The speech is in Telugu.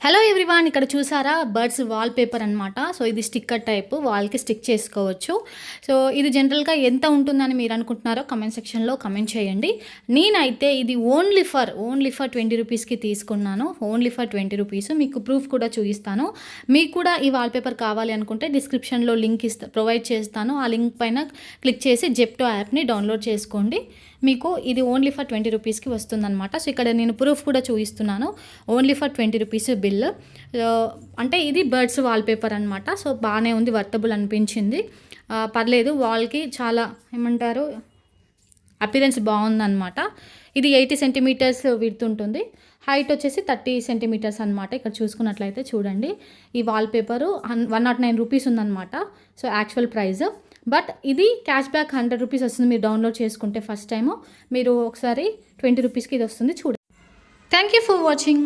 హలో ఎవ్రీవాన్, ఇక్కడ చూసారా బర్డ్స్ వాల్ పేపర్ అనమాట. సో ఇది స్టిక్కర్ టైప్ వాల్కి స్టిక్ చేసుకోవచ్చు. సో ఇది జనరల్గా ఎంత ఉంటుందని మీరు అనుకుంటున్నారో కమెంట్ సెక్షన్లో కమెంట్ చేయండి. నేనైతే ఇది ఓన్లీ ఫర్ 20 రూపీస్కి తీసుకున్నాను. Only for 20 rupees. మీకు ప్రూఫ్ కూడా చూపిస్తాను. మీకు కూడా ఈ వాల్ పేపర్ కావాలి అనుకుంటే డిస్క్రిప్షన్లో లింక్ ప్రొవైడ్ చేస్తాను. ఆ లింక్ పైన క్లిక్ చేసి జెప్టో యాప్ని డౌన్లోడ్ చేసుకోండి. మీకు ఇది ఓన్లీ ఫర్ 20 రూపీస్కి వస్తుందన్నమాట. సో ఇక్కడ నేను ప్రూఫ్ కూడా చూపిస్తున్నాను. Only for 20 rupees bill. అంటే ఇది బర్డ్స్ వాల్పేపర్ అనమాట. సో బాగానే ఉంది, వర్తబుల్ అనిపించింది. పర్లేదు, వాల్కి చాలా ఏమంటారు అపిరెన్స్ బాగుందన్నమాట. ఇది 80 సెంటీమీటర్స్ విడ్త్ ఉంటుంది. హైట్ వచ్చేసి 30 సెంటీమీటర్స్ అనమాట. ఇక్కడ చూసుకున్నట్లయితే చూడండి, ఈ వాల్పేపరు 109 రూపీస్ ఉందన్నమాట. So actual price. బట్ ఇది క్యాష్ బ్యాక్ 100 రూపీస్ వస్తుంది మీరు డౌన్లోడ్ చేసుకుంటే. ఫస్ట్ టైము మీరు ఒకసారి 20 రూపీస్కి ఇది వస్తుంది చూడండి. Thank you for watching.